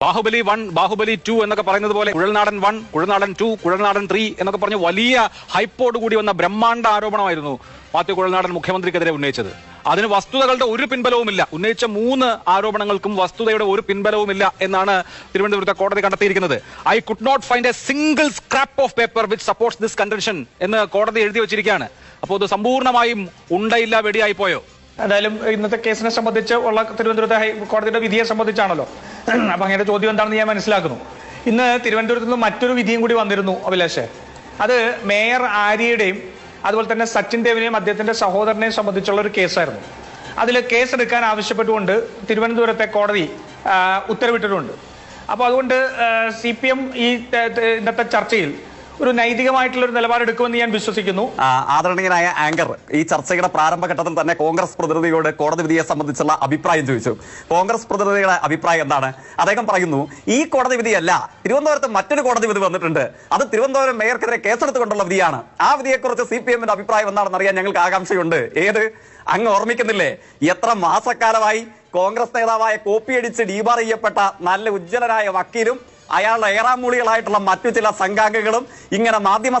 ബാഹുബലി 1, ബാഹുബലി 2 എന്നൊക്കെ പറയുന്നത് പോലെ കുഴൽനാടൻ 1, കുഴൽനാടൻ 2, കുഴൽനാടൻ 3 എന്നൊക്കെ പറഞ്ഞ് വലിയ ഹൈപ്പോട് കൂടി വന്ന ബ്രഹ്മാണ്ഡ ആരോപണമായിരുന്നു മാത്യു കുഴൽനാടൻ മുഖ്യമന്ത്രിക്കെതിരെ ഉന്നയിച്ചത്. അതിന് വസ്തുതകളുടെ ഒരു പിൻബലവുമില്ല. ഉന്നയിച്ച 3 ആരോപണങ്ങൾക്കും വസ്തുതയുടെ ഒരു പിൻബലവുമില്ല എന്നാണ് തിരുവനന്തപുരത്തെ കോടതി കണ്ടെത്തിയിരിക്കുന്നത്. I could not find a single scrap of paper which supports this contention എന്ന് കോടതി എഴുതി വെച്ചിരിക്കുകയാണ്. അപ്പോൾ ഇത് സമ്പൂർണ്ണമായും ഉണ്ടയില്ല വെടിയായി പോയോ? എന്തായാലും ഇന്നത്തെ കേസിനെ സംബന്ധിച്ച് ഉള്ള തിരുവനന്തപുരത്തെ ഹൈക്കോടതിയുടെ വിധിയെ സംബന്ധിച്ചാണല്ലോ. അപ്പൊ അങ്ങയുടെ ചോദ്യം എന്താണെന്ന് ഞാൻ മനസ്സിലാക്കുന്നു. ഇന്ന് തിരുവനന്തപുരത്ത് നിന്ന് മറ്റൊരു വിധിയും കൂടി വന്നിരുന്നു അഭിലാഷ്. അത് മേയർ ആര്യയുടെയും അതുപോലെ തന്നെ സച്ചിൻ ദേവിനെയും അദ്ദേഹത്തിന്റെ സഹോദരനെയും സംബന്ധിച്ചുള്ള ഒരു കേസായിരുന്നു. അതിൽ കേസെടുക്കാൻ ആവശ്യപ്പെട്ടുകൊണ്ട് തിരുവനന്തപുരത്തെ കോടതി ഉത്തരവിട്ടിട്ടുണ്ട്. അപ്പോൾ അതുകൊണ്ട് CPM ഈ ഇന്നത്തെ ചർച്ചയിൽ ഒരു നൈതികമായിട്ടുള്ള ഒരു നിലപാടെടുക്കുമെന്ന് ഞാൻ വിശ്വസിക്കുന്നു. ആദരണീയനായ ആങ്കർ ഈ ചർച്ചയുടെ പ്രാരംഭഘട്ടത്തിൽ തന്നെ കോൺഗ്രസ് പ്രതിനിധിയോട് കോടതി വിധിയെ സംബന്ധിച്ചുള്ള അഭിപ്രായം ചോദിച്ചു. കോൺഗ്രസ് പ്രതിനിധിയുടെ അഭിപ്രായം എന്താണ്? അദ്ദേഹം പറയുന്നു, ഈ കോടതി വിധിയല്ല, തിരുവനന്തപുരത്ത് മറ്റൊരു കോടതി വിധി വന്നിട്ടുണ്ട്, അത് തിരുവനന്തപുരം മേയർക്കെതിരെ കേസെടുത്തുകൊണ്ടുള്ള വിധിയാണ്. ആ വിധിയെക്കുറിച്ച് CPM-ന്റെ അഭിപ്രായം എന്താണെന്ന് അറിയാൻ ഞങ്ങൾക്ക് ആകാംക്ഷയുണ്ട്. ഏത്? അങ്ങ് ഓർമ്മിക്കുന്നില്ലേ? എത്ര മാസക്കാലമായി കോൺഗ്രസ് നേതാവായ കോപ്പിയടിച്ച് ഡീബാർ ചെയ്യപ്പെട്ട നല്ല ഉജ്ജ്വലനായ വക്കീലും അയാളുടെ ഏറാമൂളികളായിട്ടുള്ള മറ്റു ചില സംഘാംഗങ്ങളും ഇങ്ങനെ മാധ്യമ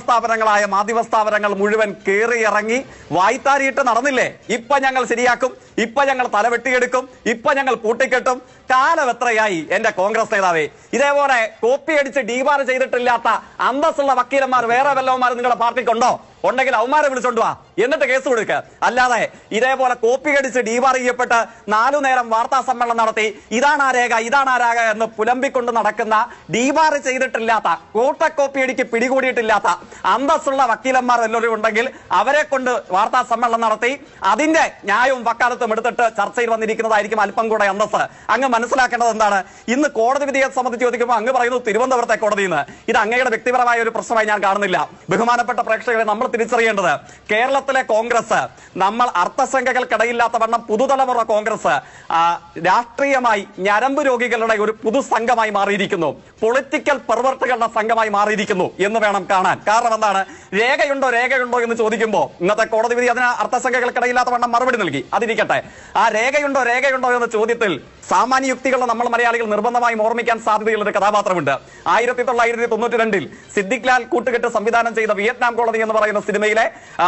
സ്ഥാപനങ്ങൾ മുഴുവൻ കയറിയിറങ്ങി വായ്ത്താരിയിട്ട് നടന്നില്ലേ? ഇപ്പൊ ഞങ്ങൾ ശരിയാക്കും, ഇപ്പൊ ഞങ്ങൾ തലവെട്ടിയെടുക്കും, ഇപ്പൊ ഞങ്ങൾ പൂട്ടിക്കെട്ടും. കാലം എത്രയായി എന്റെ കോൺഗ്രസ് നേതാവേ? ഇതേപോലെ കോപ്പിയടിച്ച് ഡീബാർ ചെയ്തിട്ടില്ലാത്ത അന്തസ്സുള്ള വക്കീലന്മാർ വേറെ വല്ലവന്മാർ നിങ്ങളുടെ പാർട്ടിക്കുണ്ടോ? ഉണ്ടെങ്കിൽ അവന്മാരെ വിളിച്ചോണ്ട് വാ, എന്നിട്ട് കേസ് കൊടുക്കുക. അല്ലാതെ ഇതേപോലെ കോപ്പിയടിച്ച് ഡീബാർ ചെയ്യപ്പെട്ട് 4 നേരം വാർത്താ സമ്മേളനം നടത്തി ഇതാണ് ആ രേഖ എന്ന് പുലമ്പിക്കൊണ്ട് നടക്കുന്ന, ഡീബാർ ചെയ്തിട്ടില്ലാത്ത, കോപ്പിയടിക്ക് പിടികൂടിയിട്ടില്ലാത്ത അന്തസ്സുള്ള വക്കീലന്മാർ എല്ലാവരും ഉണ്ടെങ്കിൽ അവരെ കൊണ്ട് വാർത്താ സമ്മേളനം നടത്തി അതിന്റെ ന്യായവും വക്കാലത്തും എടുത്തിട്ട് ചർച്ചയിൽ വന്നിരിക്കുന്നതായിരിക്കും അല്പം കൂടെ അന്തസ്സ്. അങ്ങ് മനസ്സിലാക്കേണ്ടത് എന്താണ്? ഇന്ന് കോടതി വിധിയെ സംബന്ധിച്ച് ചോദിക്കുമ്പോൾ അങ്ങ് പറയുന്നു തിരുവനന്തപുരത്തെ കോടതിയിൽ നിന്ന്. ഇത് അങ്ങയുടെ വ്യക്തിപരമായ ഒരു പ്രശ്നമായി ഞാൻ കാണുന്നില്ല. ബഹുമാനപ്പെട്ട പ്രേക്ഷകരെ, നമ്മൾ തിരിച്ചറിയേണ്ടത് കേരളത്തിലെ കോൺഗ്രസ്, നമ്മൾ അർത്ഥസംഖ്യകൾക്കിടയില്ലാത്ത വണ്ണം പുതുതലമുറ കോൺഗ്രസ് രാഷ്ട്രീയമായി ഞരമ്പ് രോഗികളുടെ ഒരു പുതുസംഘമായി മാറിയിരിക്കുന്നു, പൊളിറ്റിക്കൽ പെർവർട്ടുകളുടെ സംഘമായി മാറിയിരിക്കുന്നു എന്ന് വേണം കാണാൻ. കാരണം എന്താണ്? രേഖയുണ്ടോ എന്ന് ചോദിക്കുമ്പോൾ ഇന്നത്തെ കോടതി വിധി അതിന് അർത്ഥസംഖ്യകൾക്കിടയില്ലാത്ത വണ്ണം മറുപടി നൽകി. അതിരിക്കട്ടെ, ആ രേഖയുണ്ടോ എന്ന ചോദ്യത്തിൽ സാമാന്യ യുക്തികളുടെ നമ്മൾ മലയാളികൾ നിർബന്ധമായും ഓർമ്മിക്കാൻ സാധ്യതയുള്ള ഒരു കഥാപാത്രമുണ്ട്. 1992 സിദ്ദിഖ് ലാൽ കൂട്ടുകെട്ട് സംവിധാനം ചെയ്ത വിയറ്റ്നാം കോളനി എന്ന് പറയുന്ന സിനിമയിലെ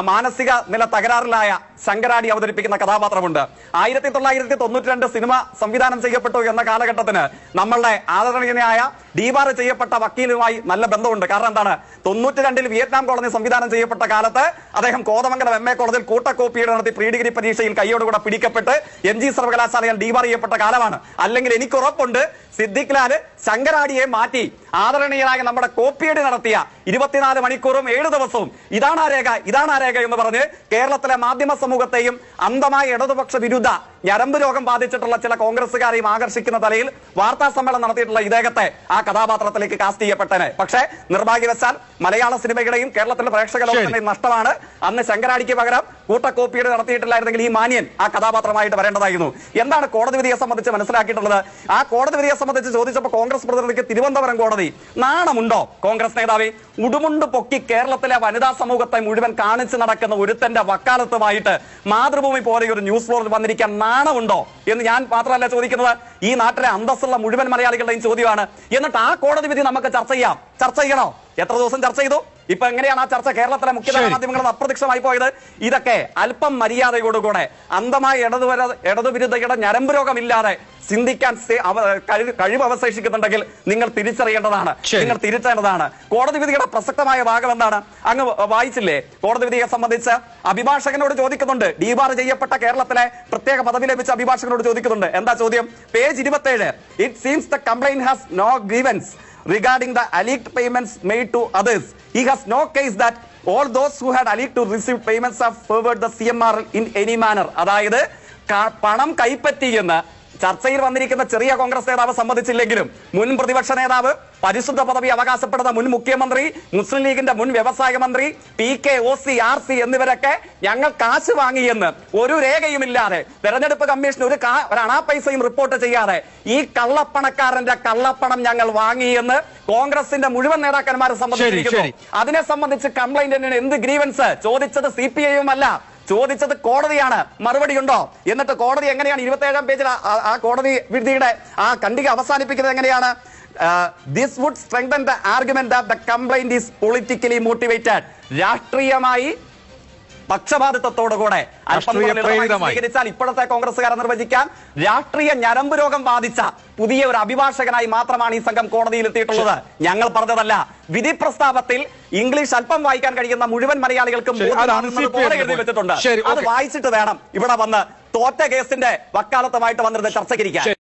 മാനസിക നില തകരാറിലായ ശങ്കരാടി അവതരിപ്പിക്കുന്ന കഥാപാത്രമുണ്ട്. 1992 സിനിമ സംവിധാനം ചെയ്യപ്പെട്ടു എന്ന കാലഘട്ടത്തിന് നമ്മളുടെ ആദരണീയനായ ഡീബാർ ചെയ്യപ്പെട്ട വക്കീലുമായി നല്ല ബന്ധമുണ്ട്. കാരണം എന്താണ്? 92 വിയറ്റ്നാം കോളനി സംവിധാനം ചെയ്യപ്പെട്ട കാലത്ത് അദ്ദേഹം കോതമംഗലം MA കോളേജിൽ കൂട്ടക്കോപ്പിയുടെ നടത്തി പ്രീ ഡിഗ്രി പരീക്ഷയിൽ കൈയോടുകൂടെ പിടിക്കപ്പെട്ട് MG സർവകലാശാലയിൽ ഡീബാർ ചെയ്യപ്പെട്ട കാലമാണ്. അല്ലെങ്കിൽ എനിക്ക് ഉറപ്പുണ്ട് സിദ്ദിഖ് ലാല് ശങ്കരാടിയെ മാറ്റി ആദരണീയനായ നമ്മുടെ കോപ്പിയടി നടത്തിയ 24 മണിക്കൂറും 7 ദിവസവും ഇതാണ് ആ രേഖ എന്ന് പറഞ്ഞ് കേരളത്തിലെ മാധ്യമ സമൂഹത്തെയും അന്ധമായ ഇടതുപക്ഷ വിരുദ്ധ ഞരമ്പ് രോഗം ബാധിച്ചിട്ടുള്ള ചില കോൺഗ്രസുകാരെയും ആകർഷിക്കുന്ന തലയിൽ വാർത്താ സമ്മേളനം നടത്തിയിട്ടുള്ള ഇദ്ദേഹത്തെ ആ കഥാപാത്രത്തിലേക്ക് കാസ്റ്റ് ചെയ്യപ്പെട്ടനെ. പക്ഷേ നിർഭാഗ്യവശാൽ മലയാള സിനിമയുടെയും കേരളത്തിലെ പ്രേക്ഷക ലോകത്തിന്റെയും നഷ്ടമാണ്. അന്ന് ശങ്കരാടിക്ക് പകരം കൂട്ടക്കോപ്പിയുടെ നടത്തിയിട്ടില്ലായിരുന്നെങ്കിൽ ഈ മാന്യൻ ആ കഥാപാത്രമായിട്ട് വരേണ്ടതായിരുന്നു. എന്താണ് കോടതി വിധിയെ സംബന്ധിച്ച് മനസ്സിലാക്കിയിട്ടുള്ളത്? ആ കോടതി വിധിയെ സംബന്ധിച്ച് ചോദിച്ചപ്പോൾ കോൺഗ്രസ് പ്രതിനിധിക്ക് തിരുവനന്തപുരം കോടതി നാണമുണ്ടോ? കോൺഗ്രസ് നേതാവേ, ഉടുമുണ്ട് പൊക്കി കേരളത്തിലെ വനിതാ സമൂഹത്തെ മുഴുവൻ കാണിച്ചു നടക്കുന്ന ഒരുത്തന്റെ വക്കാലത്തുമായിട്ട് മാതൃഭൂമി പോലെ ഒരു ന്യൂസ് ഫ്ലോറിൽ വന്നിരിക്കാൻ നാണമുണ്ടോ എന്ന് ഞാൻ മാത്രമല്ല ചോദിക്കുന്നത്, ഈ നാട്ടിലെ അന്തസ്സുള്ള മുഴുവൻ മലയാളികളുടെയും ചോദ്യമാണ്. എന്നിട്ട് ആ കോടതി വിധി നമുക്ക് ചർച്ച ചെയ്യണോ? എത്ര ദിവസം ചർച്ച ചെയ്തു? ഇപ്പൊ എങ്ങനെയാണ് ആ ചർച്ച കേരളത്തിലെ മുഖ്യധാര മാധ്യമങ്ങളിൽ അപ്രത്യക്ഷമായി പോയത്? ഇതൊക്കെ അല്പം മര്യാദയോടുകൂടെ അന്ധമായ ഇടതുവിരുദ്ധയുടെ ഞരമ്പ് രോഗമില്ലാതെ ചിന്തിക്കാൻ കഴിവ് അവശേഷിക്കുന്നുണ്ടെങ്കിൽ നിങ്ങൾ തിരിച്ചറിയേണ്ടതാണ്. കോടതി വിധിയുടെ പ്രസക്തമായ ഭാഗം എന്താണ്? അങ്ങ് വായിച്ചില്ലേ? കോടതി വിധിയെ സംബന്ധിച്ച് അഭിഭാഷകനോട് ചോദിക്കുന്നുണ്ട്. ഡീബാർ ചെയ്യപ്പെട്ട കേരളത്തിലെ പ്രത്യേക പദവി ലഭിച്ച അഭിഭാഷകനോട് ചോദിക്കുന്നുണ്ട്. എന്താ ചോദ്യം? Page 27. It seems the complaint has no grievance regarding the alleged payments made to others. He has no case that all those who had alleged to receive payments have favored the CMR in any manner. അതായത് പണം കൈപ്പറ്റിയെന്ന് ചർച്ചയിൽ വന്നിരിക്കുന്ന ചെറിയ കോൺഗ്രസ് നേതാവ് സമ്മതിച്ചില്ലെങ്കിലും മുൻ പ്രതിപക്ഷ നേതാവ്, പരിശുദ്ധ പദവി അവകാശപ്പെടുന്ന മുൻ മുഖ്യമന്ത്രി, മുസ്ലിം ലീഗിന്റെ മുൻ വ്യവസായ മന്ത്രി, PK, OC, RC എന്നിവരൊക്കെ ഞങ്ങൾ കാശ് വാങ്ങിയെന്ന് ഒരു രേഖയുമില്ലാതെ തെരഞ്ഞെടുപ്പ് കമ്മീഷൻ ഒരു അണാ പൈസയും റിപ്പോർട്ട് ചെയ്യാതെ ഈ കള്ളപ്പണക്കാരന്റെ കള്ളപ്പണം ഞങ്ങൾ വാങ്ങിയെന്ന് കോൺഗ്രസിന്റെ മുഴുവൻ നേതാക്കന്മാരെ സംബന്ധിച്ചിരിക്കുന്നു. അതിനെ സംബന്ധിച്ച് കംപ്ലൈന്റിന് എന്ത് ഗ്രീവൻസ് ചോദിച്ചത് CPI അല്ല, ചോദിച്ചത് കോടതിയാണ്, മറുപടി ഉണ്ടോ? എന്നിട്ട് കോടതി എങ്ങനെയാണ് 27-ാം പേജിൽ ആ കോടതി വിധിയുടെ ആ ഖണ്ഡിക അവസാനിപ്പിക്കുന്നത് എങ്ങനെയാണ്? This would strengthen the argument that the complaint is politically motivated. രാഷ്ട്രീയമായി പക്ഷപാതിത്വത്തോടുകൂടെ സ്വീകരിച്ചാൽ ഇപ്പോഴത്തെ കോൺഗ്രസ്സുകാരെ നിർവചിക്കാൻ രാഷ്ട്രീയ ഞരമ്പ് രോഗം ബാധിച്ച പുതിയ ഒരു അഭിഭാഷകനായി മാത്രമാണ് ഈ സംഘം കോടതിയിൽ എത്തിയിട്ടുള്ളത്. ഞങ്ങൾ പറഞ്ഞതല്ല. വിധി പ്രസ്താവത്തിൽ ഇംഗ്ലീഷ് അല്പം വായിക്കാൻ കഴിയുന്ന മുഴുവൻ മലയാളികൾക്കും എഴുതി വെച്ചിട്ടുണ്ട്. അത് വായിച്ചിട്ട് വേണം ഇവിടെ വന്ന് തോറ്റ കേസിന്റെ വക്കാലത്തുമായിട്ട് വന്നിരുന്ന ചർച്ചയ്ക്കിരിക്കാൻ.